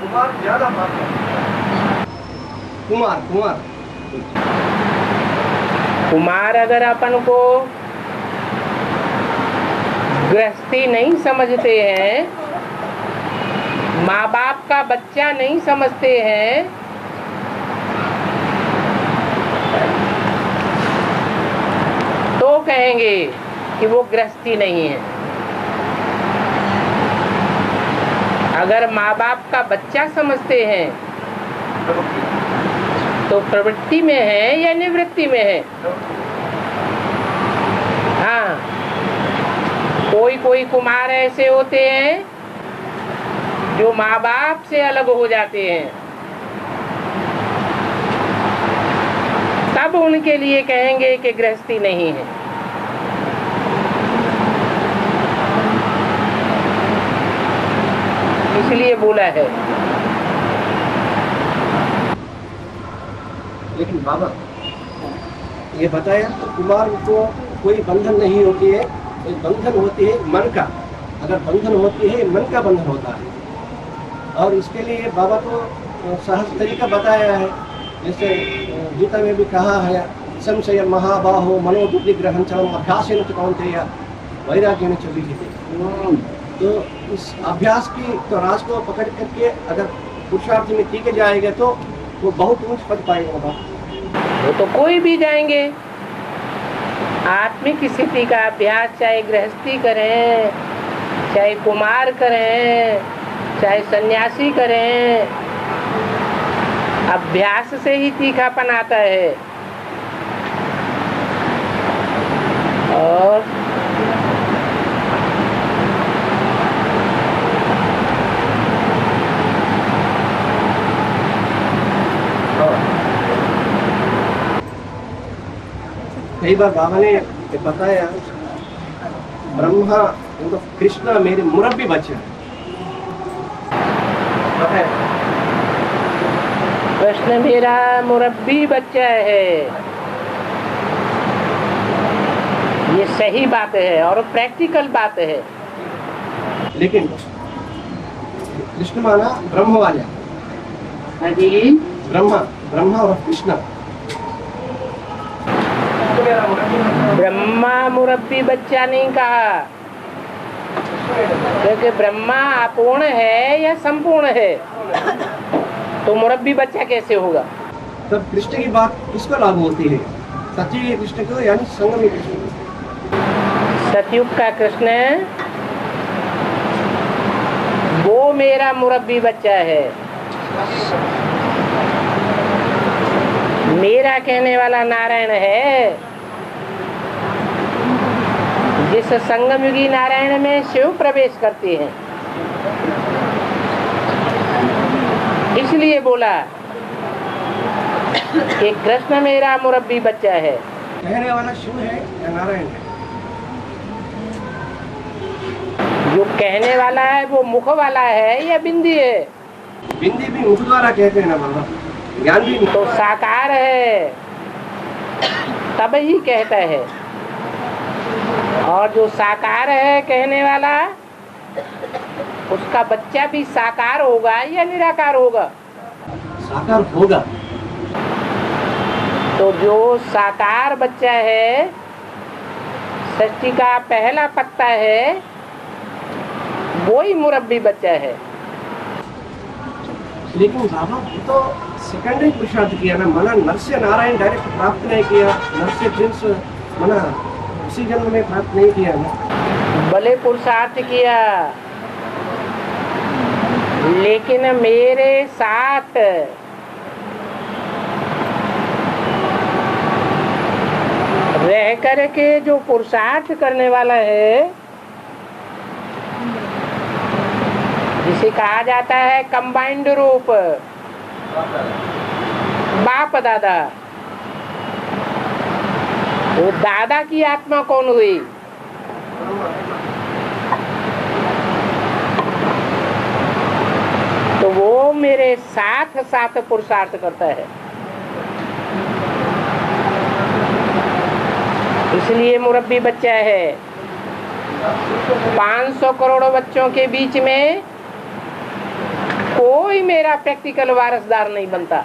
कुमार ज्यादा मात्रा में। कुमार कुमार कुमार अगर अपन को गृहस्थी नहीं समझते हैं, माँ बाप का बच्चा नहीं समझते हैं, तो कहेंगे कि वो गृहस्थी नहीं है। अगर माँ बाप का बच्चा समझते हैं तो प्रवृत्ति में है या निवृत्ति में है। हाँ, कोई कोई कुमार ऐसे होते हैं जो माँ बाप से अलग हो जाते हैं, तब उनके लिए कहेंगे कि गृहस्थी नहीं है। इसलिए बोला है। लेकिन बाबा ये बताया तो कुमार को कोई बंधन नहीं होती है, कोई बंधन होती है मन का। अगर बंधन होती है मन का बंधन होता है, और इसके लिए बाबा को सहज तरीका बताया है। जैसे गीता में भी कहा है, संशय महाबाहो मनोबुद्धि ग्रहण चलम अभ्यासेन च कौन्तेय वैराग्येन च विहिते। तो इस अभ्यास की तो राज को पकड़ करके अगर पुरुषार्थ में टीके जाएगा तो वो बहुत ऊंच पद पाएगा बाबा। वो तो कोई भी जाएंगे। आत्मिक स्थिति का अभ्यास चाहे गृहस्थी करें, चाहे कुमार करें, चाहे सन्यासी करें, अभ्यास से ही तीखापन आता है। और कई बार बाबा ने बताया, ब्रह्मा उनको कृष्णा मेरे मुरब्बी बच्चे हैं। कृष्ण मेरा मुरब्बी बच्चा है, ये सही बात है और प्रैक्टिकल बात है। लेकिन कृष्ण माना ब्रह्म वाला, ब्रह्मा और कृष्णा। ब्रह्मा मुरब्बी बच्चा नहीं कहा, क्योंकि ब्रह्मा अपूर्ण है या संपूर्ण है, तो मुरब्बी बच्चा कैसे होगा? तब कृष्ण की बात किसको लागू होती है? सतयुग कृष्ण को यानी संगम कृष्ण को। सतयुग का कृष्ण वो मेरा मुरब्बी बच्चा है। मेरा कहने वाला नारायण है, जिस संगमयुगी नारायण में शिव प्रवेश करते हैं। इसलिए बोला कि कृष्ण मेरा मुरब्बी बच्चा है। कहने वाला शिव है या नारायण है? जो कहने वाला है वो मुख वाला है या बिंदी है? बिंदी भी मुख द्वारा कहते हैं ना बाबा, ज्ञान भी तो साकार है तब ही कहता है। और जो साकार है कहने वाला, उसका बच्चा भी साकार होगा या निराकार होगा? साकार होगा। तो जो साकार बच्चा है, सृष्टि का पहला पत्ता है, वो ही मुरब्बी बच्चा है। लेकिन बाबा तो सेकेंडरी पुरुषार्थ किया ना, मना नर से नारायण डायरेक्ट प्राप्त नहीं किया, नर से प्रिंस मना उसी जन्म में प्राप्त नहीं किया ना। भले पुरुषार्थ किया, लेकिन मेरे साथ रह कर के जो पुरुषार्थ करने वाला है, जिसे कहा जाता है कंबाइंड रूप, बाप दादा, वो दादा की आत्मा कौन हुई? तो वो मेरे साथ साथ पुरुषार्थ करता है। इसलिए मुरब्बी बच्चा है। 500 करोड़ बच्चों के बीच में कोई मेरा प्रैक्टिकल वारसदार नहीं बनता।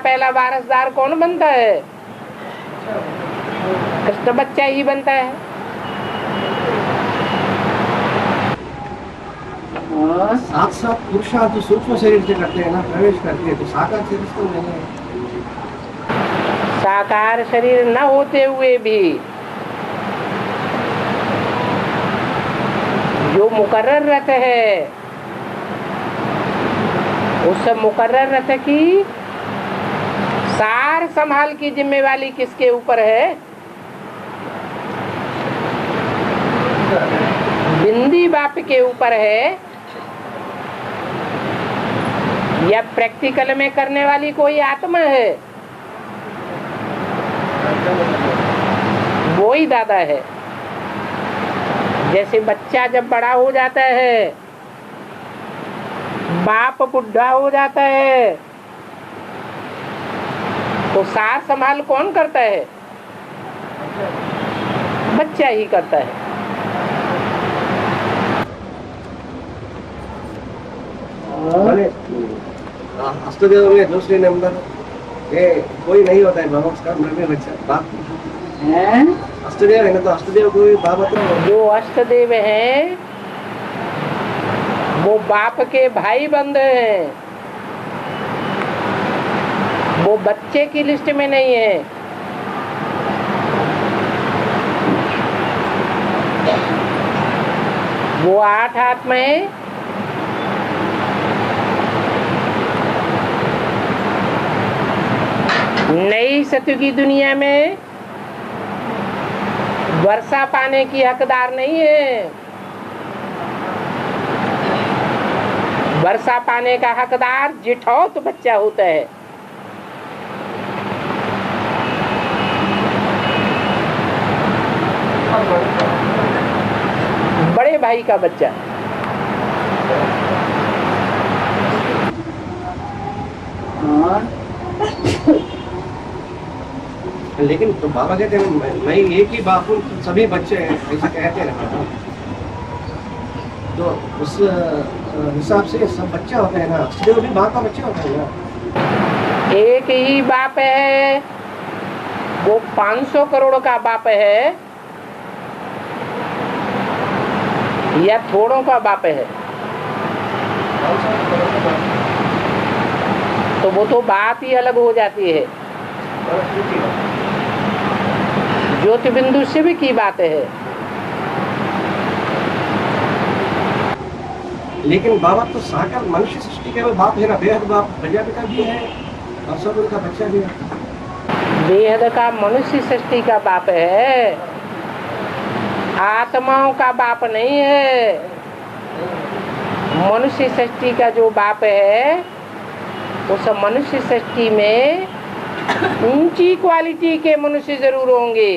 पहला वारसदार कौन बनता है? कृष्ण बच्चा ही बनता है। और साथ साथ पुरुषार्थ सूक्ष्म शरीर से करते हैं ना, प्रवेश करते हैं, तो साकार शरीर तो नहीं है। साकार शरीर न होते हुए भी जो मुकर्रर रथ है, उस मुकर्रर रथ की सार संभाल की जिम्मेवारी किसके ऊपर है? बिंदी बाप के ऊपर है, या प्रैक्टिकल में करने वाली कोई आत्मा है? वो ही दादा है। जैसे बच्चा जब बड़ा हो जाता है, बाप बुढ़ा हो जाता है, तो सार संभाल कौन करता है? बच्चा ही करता है। अष्टदेव में दूसरे नंबर ये कोई नहीं होता है बाबा का घर में बच्चा बाप अष्टदेव है ना, तो अष्टदेव कोई बाबा तो जो अष्टदेव हैं वो बाप के भाई बंद हैं, वो बच्चे की लिस्ट में नहीं है। वो 8 आत्माएं नई सत्य की दुनिया में वर्षा पाने की हकदार नहीं है। वर्षा पाने का हकदार जिठौत बच्चा होता है। बड़े भाई का बच्चा। लेकिन तो बाबा कहते हैं मैं एक ही बाप हूँ, सभी बच्चे हैं, ऐसा कहते हैं ना। तो उस हिसाब से सब बच्चा होता है ना, अष्टदेव भी बाप का बच्चा होता है ना। एक ही बाप है, वो 500 करोड़ का बाप है या थोड़ों का बाप है? तो वो तो बात ही अलग हो जाती है। ज्योति बिंदु शिव की बात है। लेकिन बाबा तो साकार मनुष्य सृष्टि का बाप है ना, बेहद बाप प्रजापिता भी है और सब उनका बच्चा भी है। बेहद का मनुष्य सृष्टि का बाप है, आत्माओं का बाप नहीं है। मनुष्य सृष्टि का जो बाप है, उस मनुष्य सृष्टि में ऊंची क्वालिटी के मनुष्य जरूर होंगे।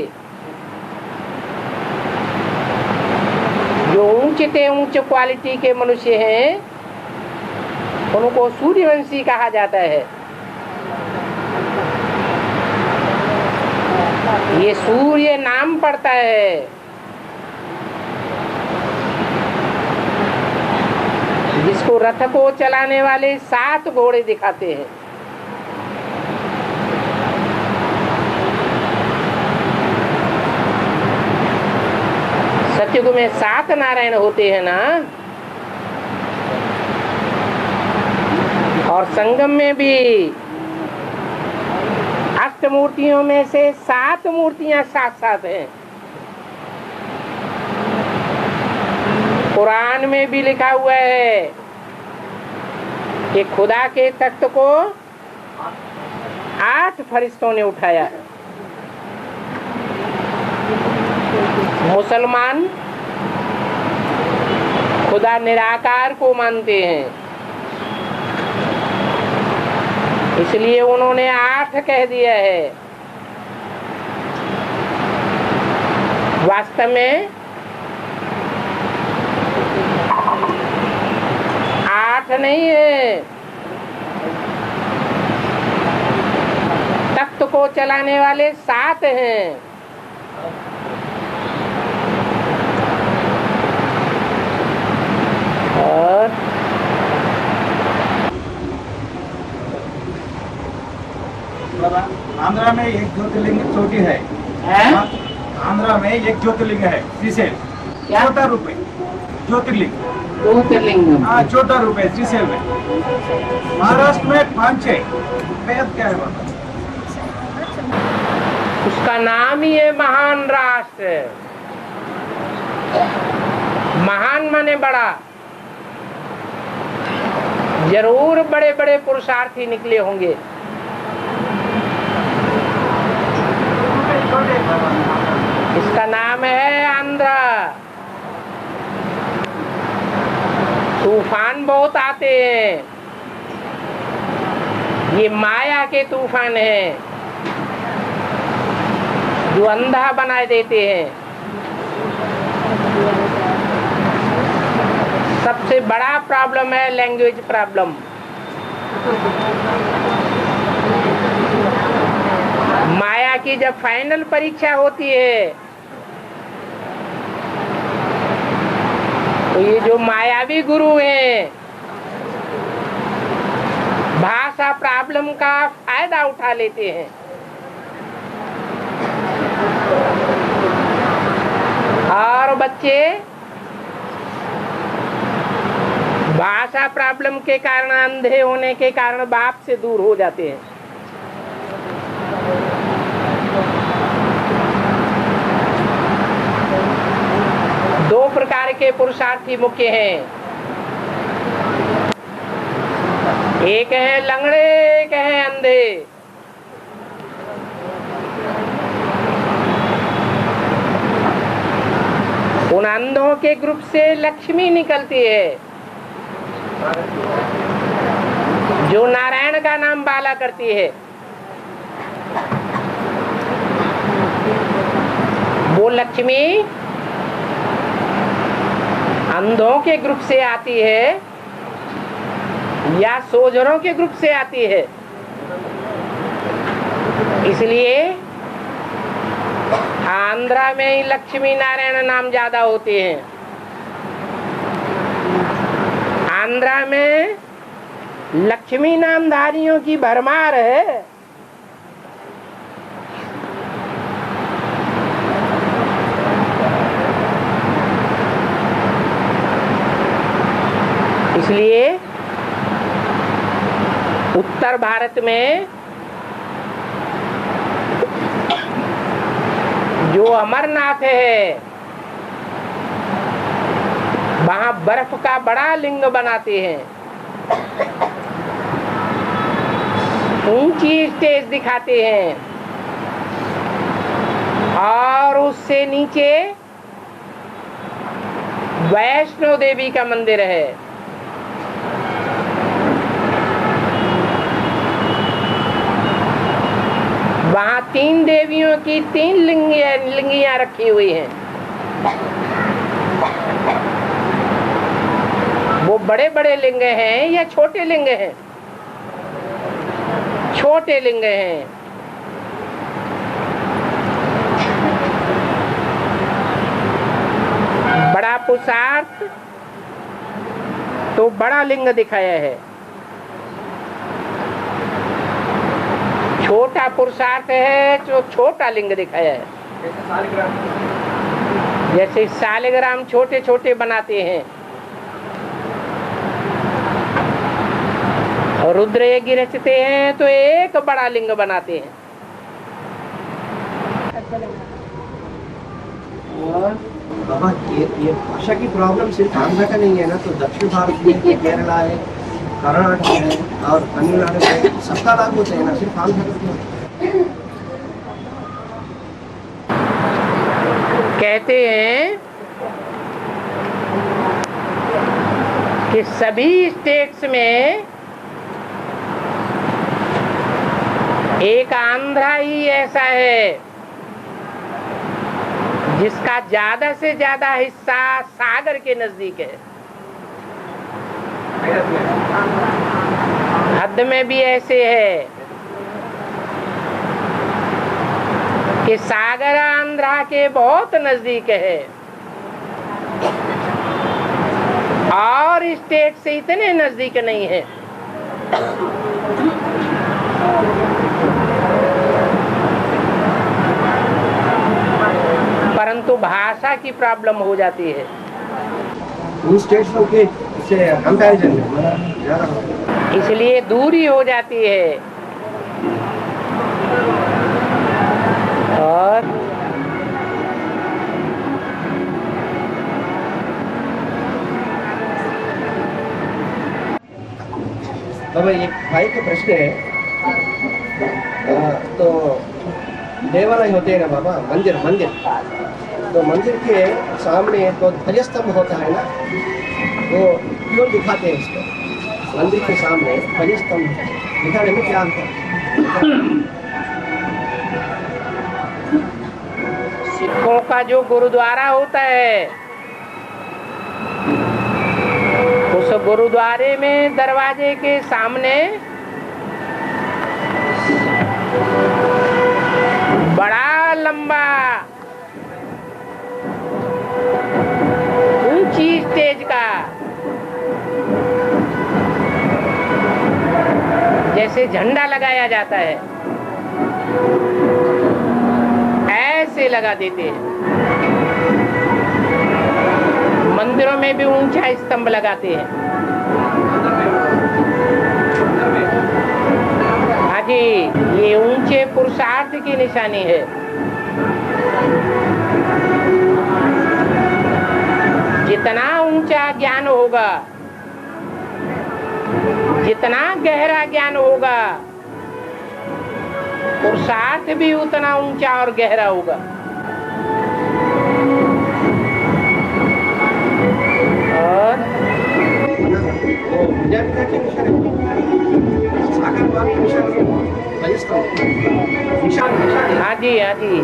जो ऊंचे ऊंचे क्वालिटी के मनुष्य हैं, उनको सूर्यवंशी कहा जाता है। ये सूर्य नाम पड़ता है। जिसको रथ को चलाने वाले 7 घोड़े दिखाते हैं। सतयुग में 7 नारायण होते हैं ना, और संगम में भी अष्टमूर्तियों में से 7 मूर्तियां साथ हैं। कुरान में भी लिखा हुआ है कि खुदा के तख्त को 8 फरिश्तों ने उठाया। मुसलमान खुदा निराकार को मानते हैं, इसलिए उन्होंने 8 कह दिया है। वास्तव में 8 नहीं है। तख्त को चलाने वाले 7 हैं। आंध्रा में एक ज्योतिर्लिंग चोटी है। हैं? आंध्रा में एक ज्योतिर्लिंग है, श्रीशैल। क्या? छोटा रूप है ज्योतिर्लिंग। ज्योतिर्लिंगम। हाँ, छोटा रूप है श्रीशैल में। महाराष्ट्र में 5-6 बेहद क्या है बाबा। उसका नाम ही है महान राष्ट्र। महान माने बड़ा। जरूर बड़े बड़े पुरुषार्थी निकले होंगे। इसका नाम है आंध्रा। तूफान बहुत आते हैं। ये माया के तूफान हैं जो अंधा बना देते हैं। सबसे बड़ा प्रॉब्लम है लैंग्वेज प्रॉब्लम। माया की जब फाइनल परीक्षा होती है तो ये जो मायावी गुरु हैं भाषा प्रॉब्लम का फायदा उठा लेते हैं और बच्चे भाषा प्रॉब्लम के कारण, अंधे होने के कारण बाप से दूर हो जाते हैं। दो प्रकार के पुरुषार्थी मुख्य हैं, एक है लंगड़े, एक है अंधे। उन अंधों के ग्रुप से लक्ष्मी निकलती है जो नारायण का नाम बाला करती है। वो लक्ष्मी अंधों के ग्रुप से आती है या सोजरों के ग्रुप से आती है। इसलिए आंध्रा में ही लक्ष्मी नारायण नाम ज्यादा होते हैं। आंध्रा में लक्ष्मी नामधारियों की भरमार है। इसलिए उत्तर भारत में जो अमरनाथ है वहां बर्फ का बड़ा लिंग बनाते हैं, ऊंची स्टेज दिखाते हैं और उससे नीचे वैष्णो देवी का मंदिर है। वहां 3 देवियों की 3 लिंगियां रखी हुई हैं। वो बड़े बड़े लिंग हैं या छोटे लिंग हैं? छोटे लिंग हैं। बड़ा पुरुषार्थ तो बड़ा लिंग दिखाया है, छोटा पुरुषार्थ है जो छोटा लिंग दिखाया है। जैसे सालिग्राम छोटे छोटे बनाते हैं और रुद्र यज्ञ रचते हैं तो एक बड़ा लिंग बनाते हैं। और बाबा ये भाषा की प्रॉब्लम सिर्फ आंध्र का नहीं है ना, तो दक्षिण भारत में केरला है, कर्नाटक है और तमिलनाडु में सबका लागू होते हैं ना, सिर्फ आंध्र का नहीं। कहते हैं कि सभी स्टेट्स में एक आंध्रा ही ऐसा है जिसका ज्यादा से ज्यादा हिस्सा सागर के नजदीक है। हद में भी ऐसे है कि सागर आंध्रा के बहुत नजदीक है और स्टेट से इतने नजदीक नहीं है। परंतु भाषा की प्रॉब्लम हो जाती है। उन स्टेशनों के से कंपैरिजन में हमारा ज़्यादा होता है। इसलिए दूरी हो जाती है। और अब एक भाई का प्रश्न है, तो देवालय होते हैं ना बाबा, मंदिर मंदिर, तो मंदिर के सामने तो ध्वजस्तंभ होता है ना, वो क्यों दिखाते हैं उसको? मंदिर के सामने ध्वजस्तंभ दिखाने में क्या अंतर है? सिखों का जो गुरुद्वारा होता है, उस गुरुद्वारे में दरवाजे के सामने बड़ा लंबा ऊंची स्टेज का, जैसे झंडा लगाया जाता है ऐसे लगा देते हैं। मंदिरों में भी ऊंचा स्तंभ लगाते हैं। हाँ जी, ये ऊंचे पुरुषार्थ की निशानी है। जितना ऊंचा ज्ञान होगा, जितना गहरा ज्ञान होगा, पुरुषार्थ भी उतना ऊंचा और गहरा होगा। और विद्यार्थी के विषय में साकारवाद के विषय में ध्वजस्तंभ निशान। हाँ जी, हाँ जी।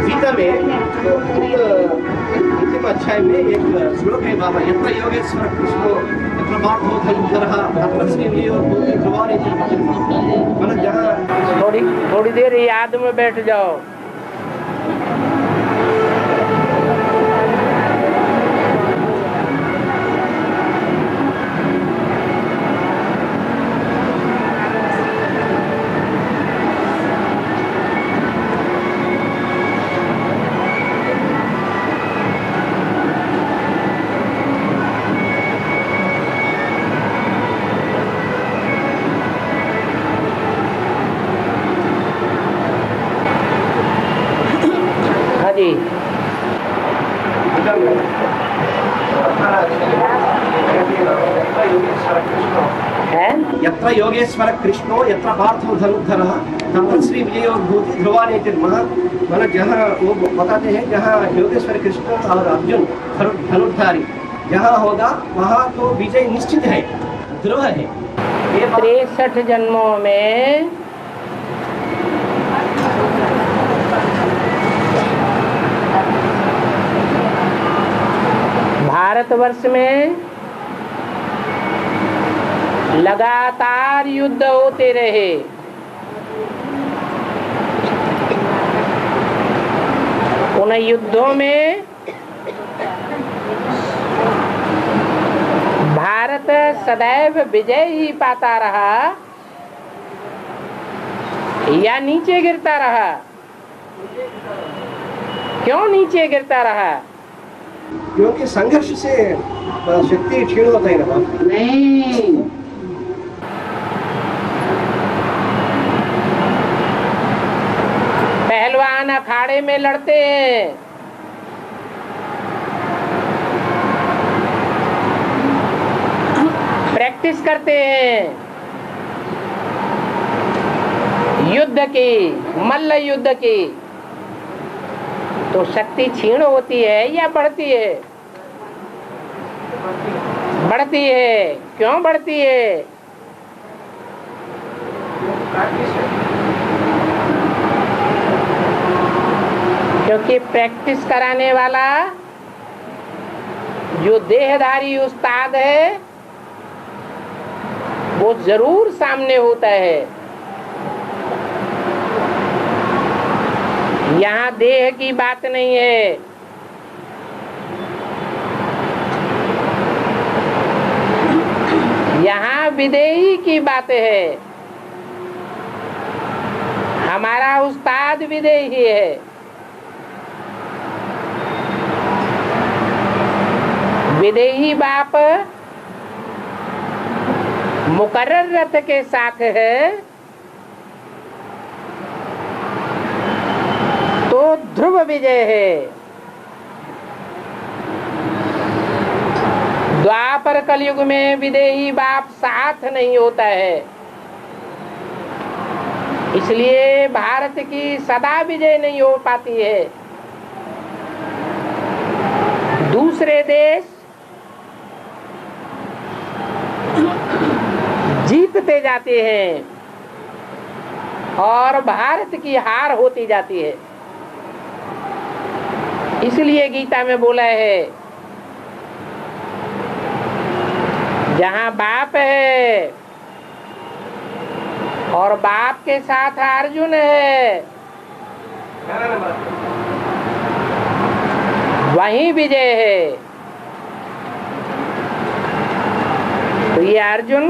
गीता में तो अंतिम अध्याय में एक श्लोक है बाबा, यत्र योगेश्वर कृष्णो यत्र पार्थो धनुर्धरः तत्र श्रीर्वियो भूति ध्रुवाणि च। मतलब जहाँ थोड़ी देर याद में बैठ जाओ। जी, यत्र योगेश्वर कृष्णो यत्र पार्थो धनुर्धरः तत्र श्री विजयो भूति ध्रुवाणि च। मतलब जहाँ वो बताते हैं जहाँ योगेश्वर कृष्ण और अर्जुन धनुर्धारी जहाँ होगा वहाँ तो विजय निश्चित है, ध्रुव है। 63 जन्मों में भारतवर्ष में लगातार युद्ध होते रहे। उन युद्धों में भारत सदैव विजय ही पाता रहा या नीचे गिरता रहा? क्यों नीचे गिरता रहा? क्योंकि संघर्ष से शक्ति क्षीण होता है ना बाप। नहीं, पहलवान अखाड़े में लड़ते हैं, प्रैक्टिस करते हैं युद्ध की, मल्ल युद्ध की, तो शक्ति क्षीण होती है या बढ़ती है? बढ़ती है। क्यों बढ़ती है? क्योंकि प्रैक्टिस कराने वाला जो देहधारी उस्ताद है वो जरूर सामने होता है। यहाँ देह की बात नहीं है, यहाँ विदेही की बातें है। हमारा उस्ताद विदेही है। विदेही बाप मुकर्रर रथ के साथ है तो ध्रुव विजय है। द्वापर कलयुग में विदेही बाप साथ नहीं होता है, इसलिए भारत की सदा विजय नहीं हो पाती है। दूसरे देश जीतते जाते हैं और भारत की हार होती जाती है। इसलिए गीता में बोला है, जहाँ बाप है और बाप के साथ अर्जुन है, वहीं विजय है। तो ये अर्जुन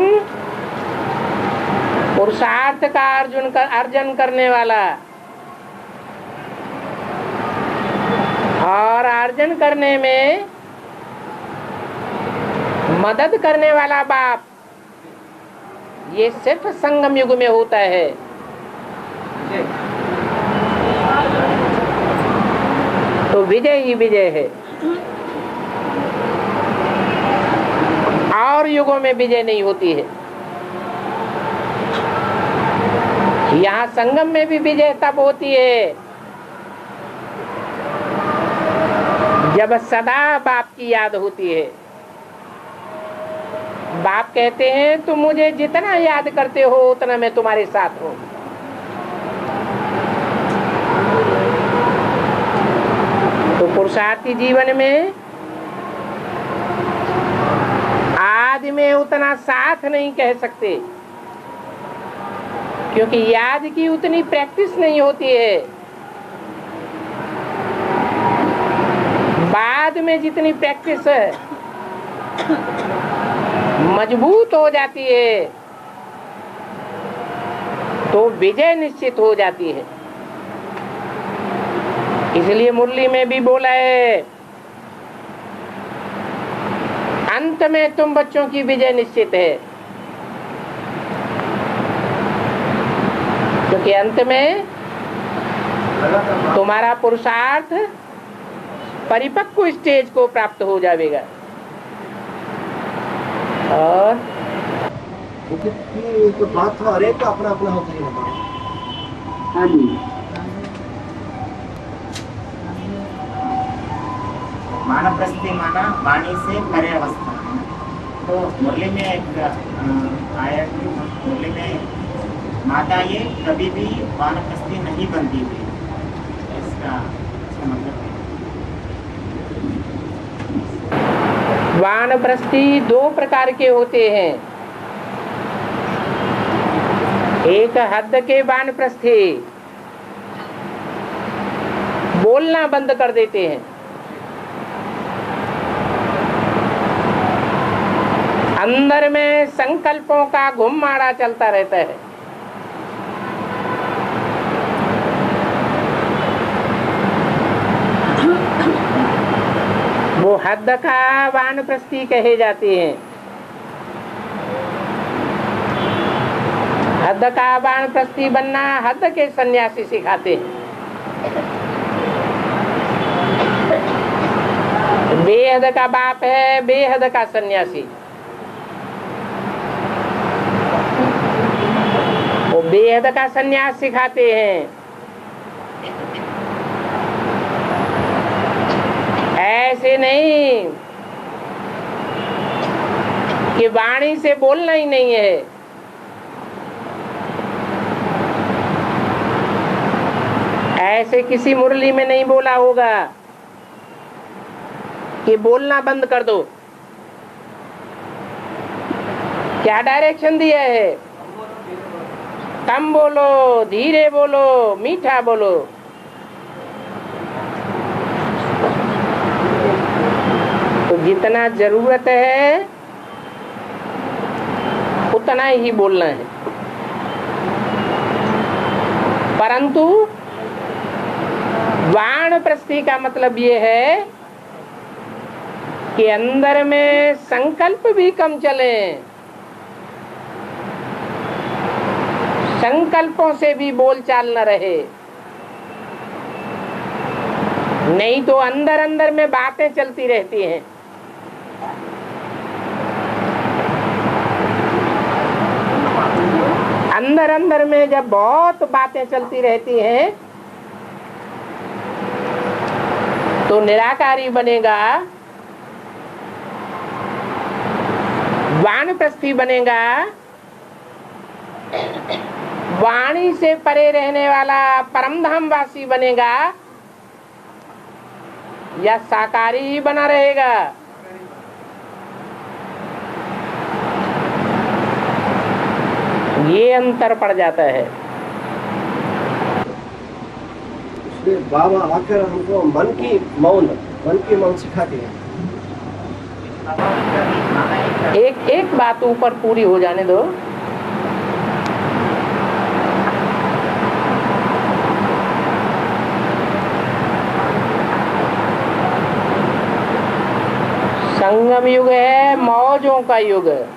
पुरुषार्थ का अर्जन करने वाला और अर्जन करने में मदद करने वाला बाप, ये सिर्फ संगम युग में होता है। तो विजय ही विजय है। और युगों में विजय नहीं होती है। यहाँ संगम में भी विजय तब होती है जब सदा बाप की याद होती है। बाप कहते हैं तुम मुझे जितना याद करते हो उतना मैं तुम्हारे साथ हूँ। तो पुरुषार्थी जीवन में आज में उतना साथ नहीं कह सकते, क्योंकि याद की उतनी प्रैक्टिस नहीं होती है। बाद में जितनी प्रैक्टिस है मजबूत हो जाती है तो विजय निश्चित हो जाती है। इसलिए मुरली में भी बोला है, अंत में तुम बच्चों की विजय निश्चित है, क्योंकि अंत में तुम्हारा पुरुषार्थ परिपक्व स्टेज को प्राप्त हो जाएगा। और तो बात तो हर एक का अपना अपना होता है। हाँ जी, मानव प्रस्थिति माना वाणी से परे अवस्था। तो मुरली में एक आया कि मुरली में माता ये कभी भी वानप्रस्थी नहीं बनती थी, इसका मतलब है। वानप्रस्थी दो प्रकार के होते हैं। एक हद के वानप्रस्थी बोलना बंद कर देते हैं, अंदर में संकल्पों का घुमाड़ा चलता रहता है। वो हद का वानप्रस्थी कहे जाते हैं। हद का वानप्रस्थी बनना हद के सन्यासी सिखाते हैं। बेहद का बाप है बेहद का सन्यासी। वो बेहद का सन्यास सिखाते हैं। ऐसे नहीं कि वाणी से बोलना ही नहीं है। ऐसे किसी मुरली में नहीं बोला होगा कि बोलना बंद कर दो। क्या डायरेक्शन दिया है? कम बोलो, धीरे बोलो, मीठा बोलो। तो जितना जरूरत है उतना ही बोलना है। परंतु वानप्रस्थी का मतलब ये है कि अंदर में संकल्प भी कम चले, संकल्पों से भी बोलचाल न रहे, नहीं तो अंदर अंदर में बातें चलती रहती हैं। अंदर अंदर में जब बहुत बातें चलती रहती हैं तो निराकारी बनेगा, वानप्रस्थी बनेगा, वाणी से परे रहने वाला परमधामवासी बनेगा, या साकारी ही बना रहेगा। ये अंतर पड़ जाता है। इसलिए बाबा आकर हमको मन की मौन सिखाते हैं। एक बात ऊपर पूरी हो जाने दो। संगम युग है, मौजों का युग है।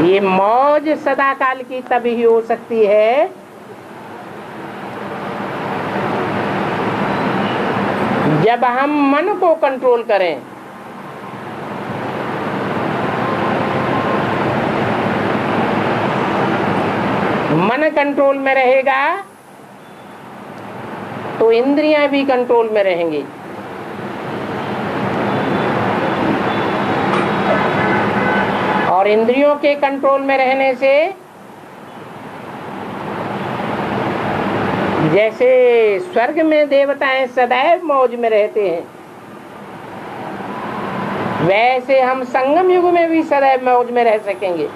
ये मौज सदा काल की तभी हो सकती है जब हम मन को कंट्रोल करें। मन कंट्रोल में रहेगा तो इंद्रियां भी कंट्रोल में रहेंगी। और इंद्रियों के कंट्रोल में रहने से जैसे स्वर्ग में देवताएं सदैव मौज में रहते हैं, वैसे हम संगम युग में भी सदैव मौज में रह सकेंगे।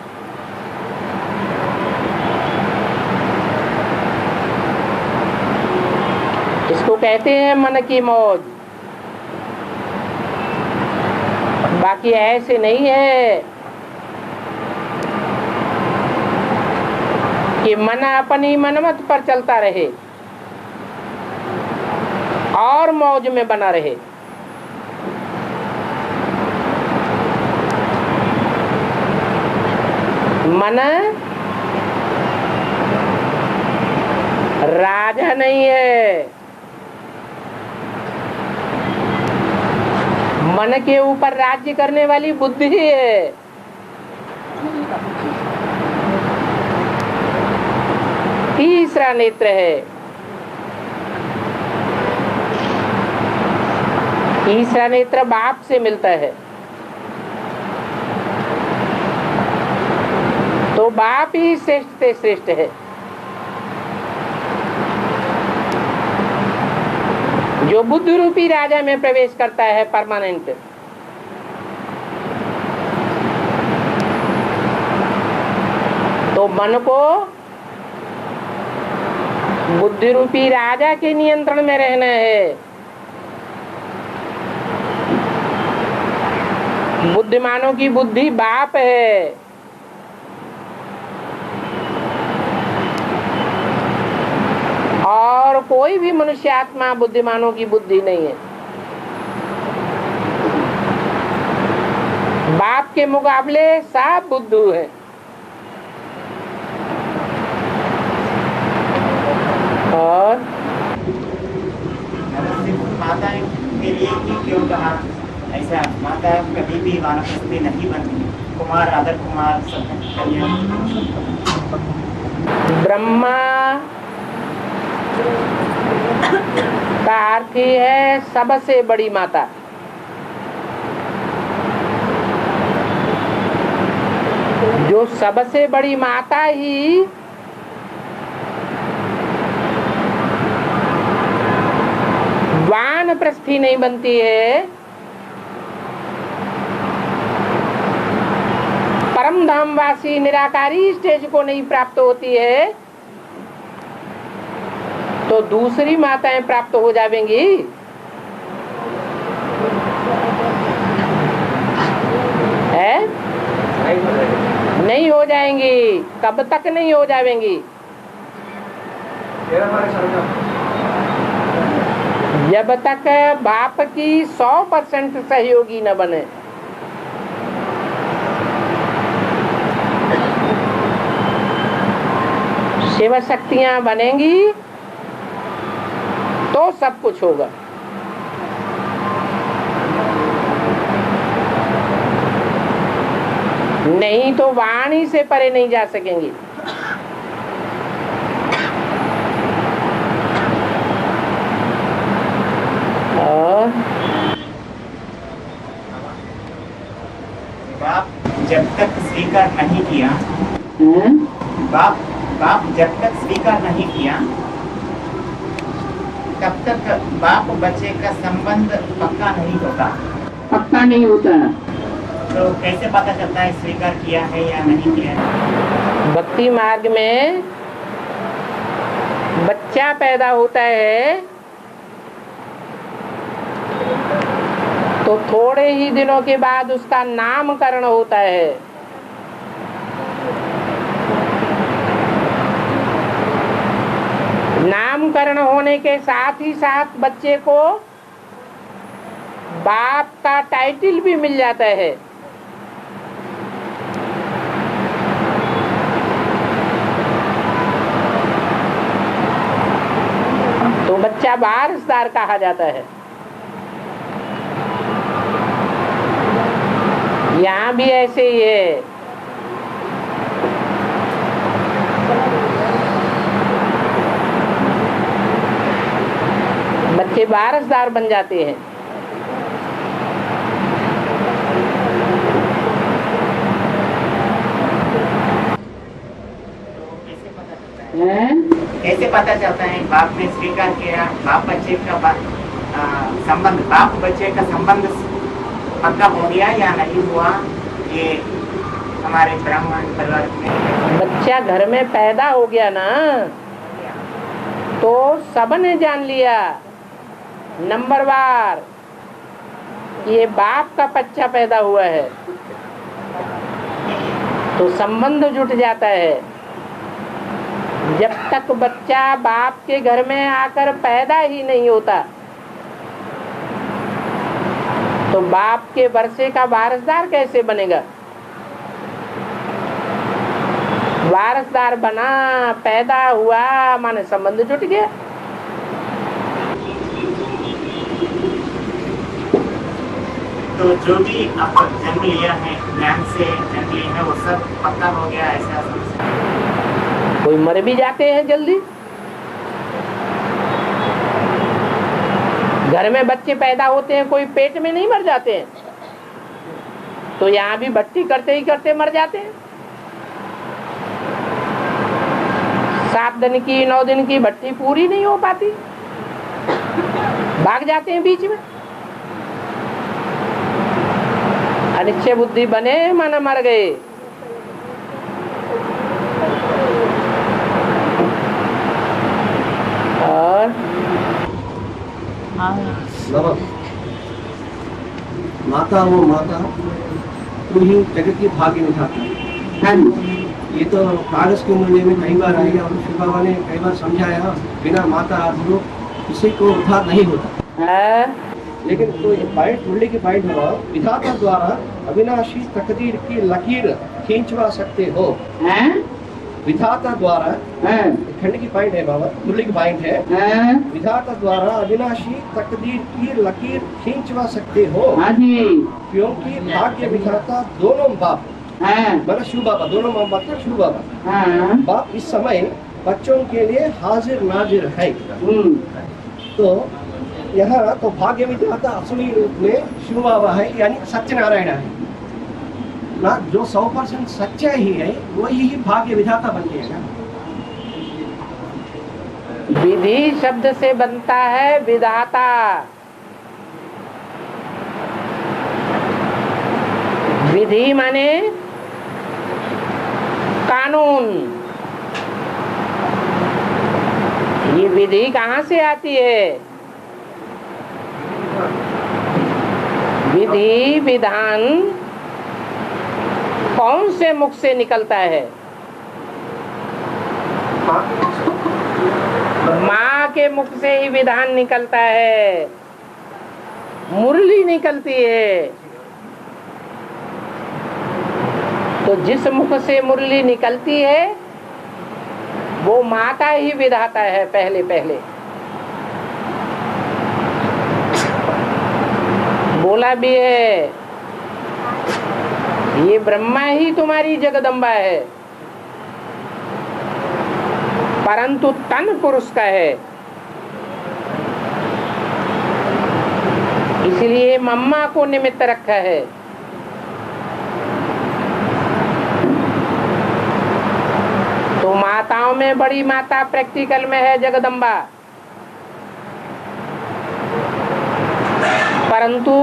इसको कहते हैं मन की मौज। बाकी ऐसे नहीं है कि मन अपनी मनमत पर चलता रहे और मौज में बना रहे। मन राजा नहीं है, मन के ऊपर राज्य करने वाली बुद्धि है। तीसरा नेत्र है। तीसरा नेत्र बाप से मिलता है, तो बाप ही श्रेष्ठ से श्रेष्ठ है। जो बुद्ध रूपी राजा में प्रवेश करता है परमानेंट, तो मन को बुद्धि रूपी राजा के नियंत्रण में रहना है। बुद्धिमानों की बुद्धि बाप है, और कोई भी मनुष्य आत्मा बुद्धिमानों की बुद्धि नहीं है। बाप के मुकाबले सब बुद्धू है। और माता के लिए ही क्यों कहा ऐसा? माता कभी भी वानप्रस्थी नहीं बनती। कुमार, आदर कुमार, सब कन्या। ब्रह्मा का अर्थ ही है सबसे बड़ी माता। जो सबसे बड़ी माता ही वानप्रस्थी नहीं बनती है, परम धामवासी निराकारी स्टेज को नहीं प्राप्त होती है, तो दूसरी माताएं प्राप्त हो जाएंगी। है नहीं हो जाएगी। नहीं हो जाएंगी। कब तक नहीं हो जाएंगी? तेरा हमारे समझा जब तक बाप की 100% सहयोगी न बने। शिव शक्तियां बनेंगी तो सब कुछ होगा। नहीं तो वाणी से परे नहीं जा सकेंगी। और बाप जब तक स्वीकार नहीं किया, बाप जब तक स्वीकार नहीं किया तब तक बाप बच्चे का संबंध पक्का नहीं होता। पक्का नहीं होता। तो कैसे पता चलता है स्वीकार किया है या नहीं किया है? भक्ति मार्ग में बच्चा पैदा होता है तो थोड़े ही दिनों के बाद उसका नामकरण होता है। नामकरण होने के साथ ही साथ बच्चे को बाप का टाइटल भी मिल जाता है। तो बच्चा वारिसदार कहा जाता है। यहाँ भी ऐसे ही है। बच्चे वारिसदार बन जाते हैं। कैसे पता चलता है बाप ने स्वीकार किया, बाप बच्चे का संबंध, बाप बच्चे का संबंध पक्का हो गया या नहीं हुआ? ये हमारे ब्राह्मण परिवार में बच्चा घर में पैदा हो गया ना तो सबने जान लिया नंबरवार ये बाप का बच्चा पैदा हुआ है, तो संबंध जुट जाता है। जब तक बच्चा बाप के घर में आकर पैदा ही नहीं होता तो बाप के वर्षे का वारिसदार कैसे बनेगा? वारिसदार बना, पैदा हुआ, माने संबंध जुट गया। तो जो भी आप जन्म लिया है, ज्ञान से जन्म लिया है, वो सब पक्का हो गया ऐसा समझ? कोई मर भी जाते हैं जल्दी। घर में बच्चे पैदा होते हैं, कोई पेट में नहीं मर जाते हैं, तो यहाँ भी भट्टी करते ही करते मर जाते हैं। 7 दिन की 9 दिन की भट्टी पूरी नहीं हो पाती, भाग जाते हैं बीच में। अनिच्छे बुद्धि बने माना मर गए। और माता वो माता तू ही जगत की भाग्य विधाता। ये तो कागज के मूल्य में कई बार आई और शिव बाबा ने कई बार समझाया, बिना माता आदि किसी को उद्धार नहीं होता। लेकिन तो ये पॉइंट मुरली की पॉइंट हुआ, विधाता द्वारा अविनाशी तकदीर की लकीर खींचवा सकते हो। विधाता द्वारा खंड की पॉइंट है बाबा, मुरली की पॉइंट है, विधाता द्वारा अविनाशी तकदीर की लकीर खींचवा सकते हो। क्योंकि भाग्य विधाता दोनों बाप मतलब शिव बाबा, दोनों बाप मतलब शिव बाबा बाप इस समय बच्चों के लिए हाजिर नाजिर है। तो यहाँ तो भाग्य विधाता असली रूप में शिव बाबा है, यानी सत्यनारायण है ना। जो 100% सच्चा ही है वही ही भाग्य विधाता बन गया। विधि शब्द से बनता है विधाता। विधि माने कानून। ये विधि कहाँ से आती है? विधि विधान कौन से मुख से निकलता है? माँ के मुख से ही विधान निकलता है, मुरली निकलती है। तो जिस मुख से मुरली निकलती है वो माता ही विधाता है पहले पहले। बोला भी है, ये ब्रह्मा ही तुम्हारी जगदम्बा है, परंतु तन पुरुष का है, इसलिए मम्मा को निमित्त रखा है। तो माताओं में बड़ी माता प्रैक्टिकल में है जगदम्बा, परंतु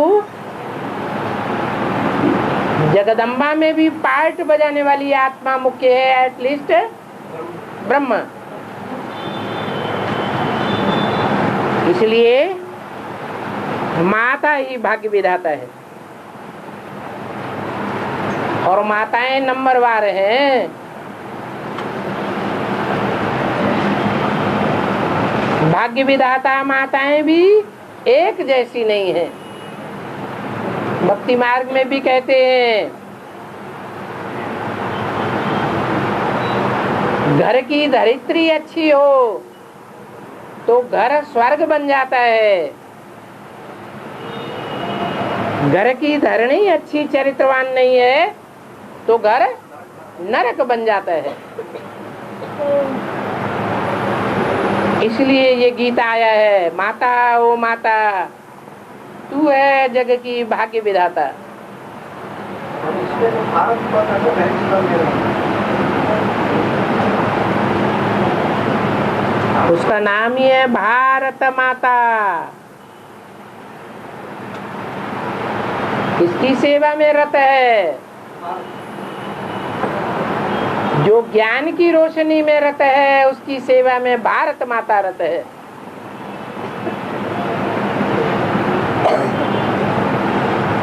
जगदम्बा में भी पार्ट बजाने वाली आत्मा मुख्य है, एटलीस्ट ब्रह्मा। इसलिए माता ही भाग्य विधाता है और माताएं नंबरवार हैं। भाग्य विधाता माताएं भी एक जैसी नहीं है। भक्ति मार्ग में भी कहते हैं, घर की धरित्री अच्छी हो तो घर स्वर्ग बन जाता है, घर की धरणी अच्छी चरित्रवान नहीं है तो घर नरक बन जाता है। इसलिए ये गीत आया है, माता ओ माता तू है जग की भाग्य विधाता। इसमें तो भारत माता को पहली स्थान दे रहा है। उसका नाम ही है भारत माता। किसकी सेवा में रत है? जो ज्ञान की रोशनी में रत है उसकी सेवा में भारत माता रत है।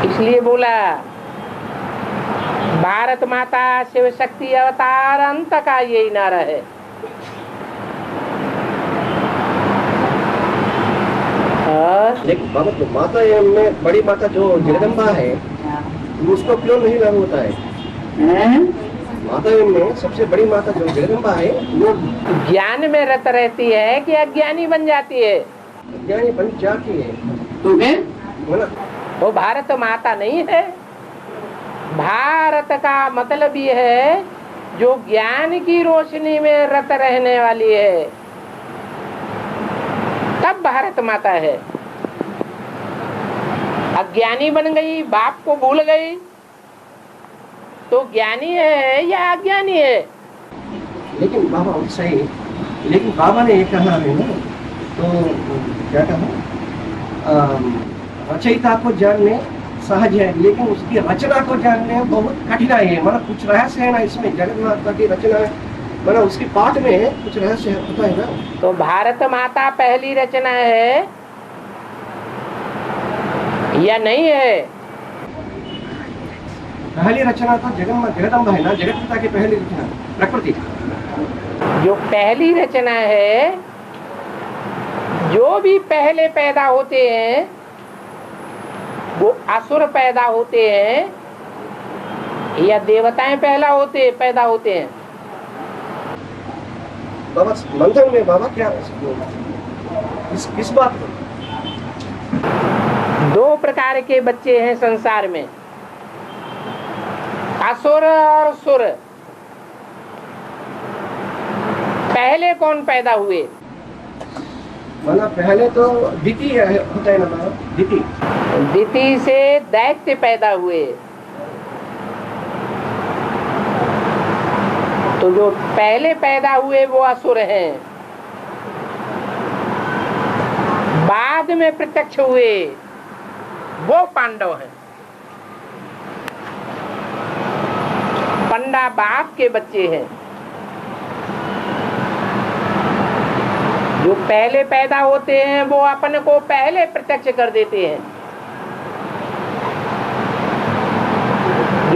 इसलिए बोला भारत माता शिव शक्ति अवतार अंत का यही नारा है। लेकिन बाबा तो माता में बड़ी माता जो जगदम्बा है उसको क्यों नहीं लागू होता है? माता में सबसे बड़ी माता जो जगदम्बा है वो ज्ञान में रत रहती है कि अज्ञानी बन जाती है? अज्ञानी बन जाती है तो फिर है ना? वो भारत माता नहीं है। भारत का मतलब ये है जो ज्ञान की रोशनी में रत रहने वाली है, तब भारत माता है। अज्ञानी बन गई, बाप को भूल गई, तो ज्ञानी है या अज्ञानी है? लेकिन बाबा सही, लेकिन बाबा ने ये कहा है ना, तो क्या कहा, रचयिता को जानने सहज है लेकिन उसकी रचना को जानने बहुत कठिनाई है। मतलब कुछ रहस्य है ना इसमें, जगत माता की रचना मतलब उसकी पाठ में कुछ रहस्य है, पता है ना? तो भारत माता पहली रचना है या नहीं है? पहली रचना तो जगदम्बा है ना, जगत पिता की पहली रचना प्रकृति। जो पहली रचना है, जो भी पहले पैदा होते हैं वो असुर पैदा होते हैं या देवताएं पैदा होते हैं? बाबा मंथन में बाबा क्या किस बात में? दो प्रकार के बच्चे हैं संसार में, असुर और सुर। पहले कौन पैदा हुए? माना पहले तो द्वितीय होता है ना बाबा, द्वितीय। द्वितीय से दैत्य पैदा हुए। तो जो पहले पैदा हुए वो असुर हैं, बाद में प्रत्यक्ष हुए वो पांडव हैं। पंडा बाप के बच्चे हैं। जो पहले पैदा होते हैं वो अपने को पहले प्रत्यक्ष कर देते हैं।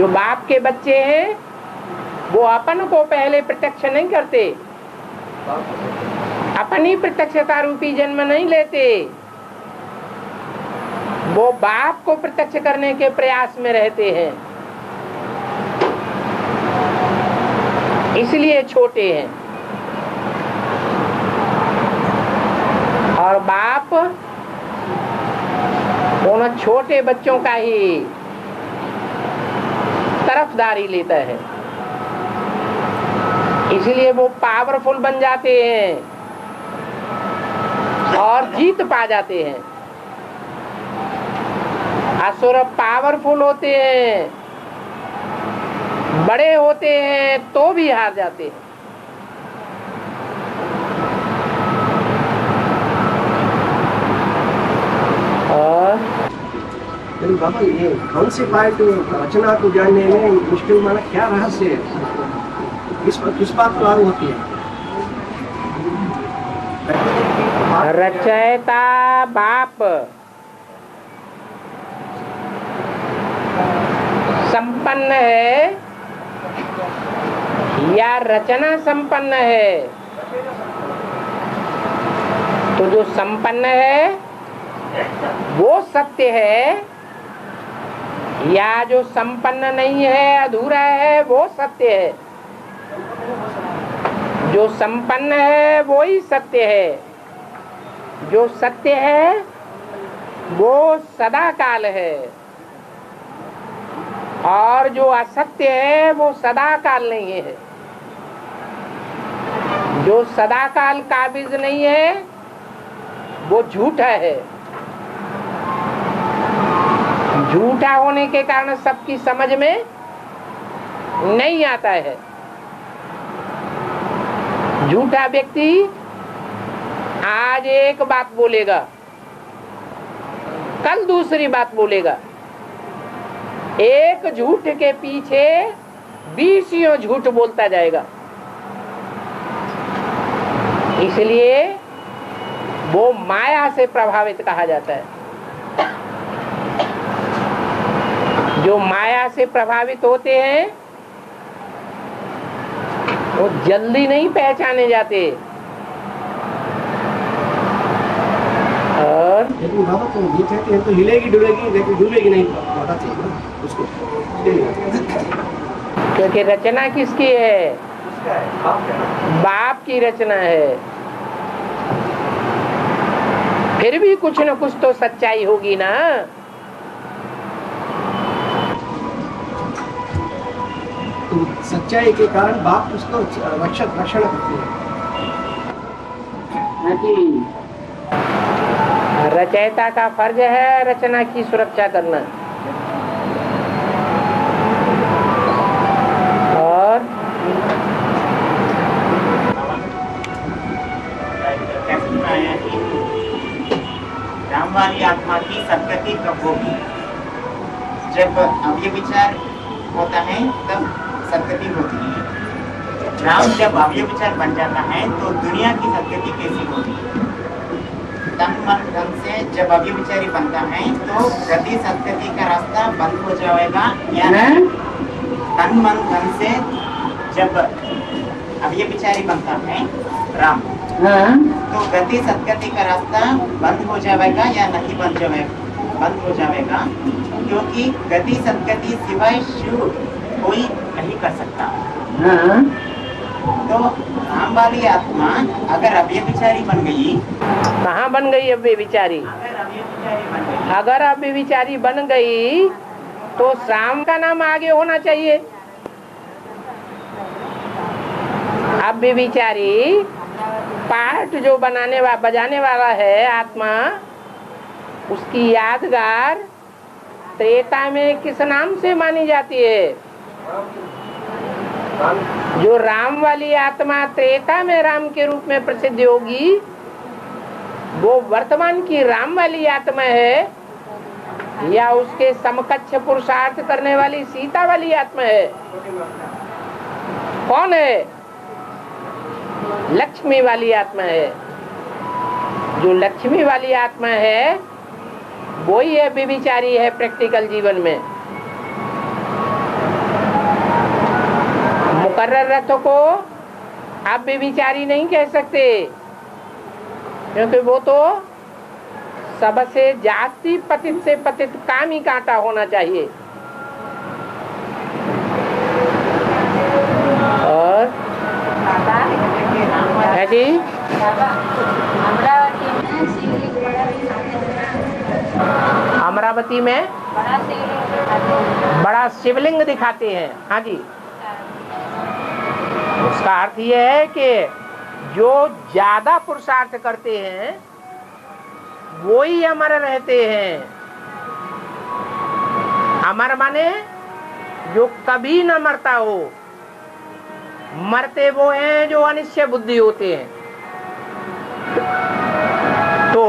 जो बाप के बच्चे हैं वो अपन को पहले प्रत्यक्ष नहीं करते, अपनी प्रत्यक्षता रूपी जन्म नहीं लेते, वो बाप को प्रत्यक्ष करने के प्रयास में रहते हैं, इसलिए छोटे हैं। और बाप उन छोटे बच्चों का ही तरफदारी लेता है, इसलिए वो पावरफुल बन जाते हैं और जीत पा जाते हैं। असुर पावरफुल होते हैं, बड़े होते हैं तो भी हार जाते हैं। लेकिन बाबा ये कौन सी पार्ट रचना को जानने में मुश्किल माना क्या रहस्य है, किस बात को लागू होती है? रचयिता बाप संपन्न है या रचना संपन्न है? तो जो संपन्न है वो सत्य है, या जो संपन्न नहीं है, अधूरा है, वो सत्य है? जो संपन्न है वो ही सत्य है, जो सत्य है वो सदा काल है, और जो असत्य है वो सदा काल नहीं है। जो सदा काल काबिज नहीं है वो झूठा है। झूठा होने के कारण सबकी समझ में नहीं आता है। झूठा व्यक्ति आज एक बात बोलेगा, कल दूसरी बात बोलेगा। एक झूठ के पीछे 20 झूठ बोलता जाएगा। इसलिए वो माया से प्रभावित कहा जाता है। जो माया से प्रभावित होते हैं वो जल्दी नहीं पहचाने जाते। और लेकिन बाबा तो ये कहते हैं तो हिलेगी डुलेगी, लेकिन डुलेगी नहीं, पता चाहिए उसको। क्योंकि रचना किसकी है? बाप की रचना है। फिर भी कुछ न कुछ तो सच्चाई होगी ना। तो सच्चाई के कारण बाप उसको रक्षण करते हैं। रचयिता का फर्ज है रचना की सुरक्षा करना। और राम वाली आत्मा की सदगति कब होगी? जब अव्यभिचार होता है तब सदगति होती है। राम जब अव्यभिचार बन जाता है तो दुनिया की सदगति कैसी होगी? तन मन धन से जब अव्यभिचारी बनता है तो गति सदगति का रास्ता बंद हो जाएगा या नहीं? तन मन धन से जब अव्यभिचारी बनता है राम, तो गति सदगति का रास्ता बंद हो जाएगा या नहीं बंद हो जाएगा, क्योंकि गति सदगति सिवाय शिव कोई नहीं कर सकता। तो राम वाली आत्मा अगर अव्यभिचारी बन गई, कहाँ बन गई अव्यभिचारी? अगर अव्यभिचारी बन गई तो शाम का नाम आगे होना चाहिए। अव्यभिचारी पार्ट जो बजाने वाला है आत्मा, उसकी यादगार त्रेता में किस नाम से मानी जाती है? जो राम वाली आत्मा त्रेता में राम के रूप में प्रसिद्ध होगी, वो वर्तमान की राम वाली आत्मा है या उसके समकक्ष पुरुषार्थ करने वाली सीता वाली आत्मा है? कौन है? लक्ष्मी वाली आत्मा है। जो लक्ष्मी वाली आत्मा है वो ही है व्यभिचारी है प्रैक्टिकल जीवन में। मुकर्रर रथ को आप बेविचारी नहीं कह सकते, क्योंकि वो तो सबसे जास्ती पतित से पतित काम ही कांटा होना चाहिए। और है जी, अमरावती में बड़ा शिवलिंग दिखाते हैं। हाँ जी, उसका अर्थ यह है कि जो ज्यादा पुरुषार्थ करते हैं वो ही अमर रहते हैं। अमर माने जो कभी न मरता हो, मरते वो हैं जो अनिश्चय बुद्धि होते हैं। तो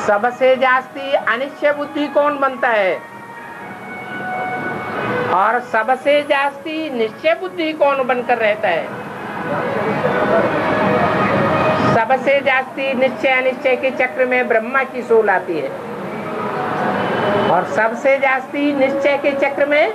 सबसे जास्ती अनिश्चय बुद्धि कौन बनता है और सबसे जास्ती निश्चय बुद्धि कौन बनकर रहता है? सबसे जास्ती निश्चय अनिश्चय के चक्र में ब्रह्मा की सोल आती है और सबसे जास्ती निश्चय के चक्र में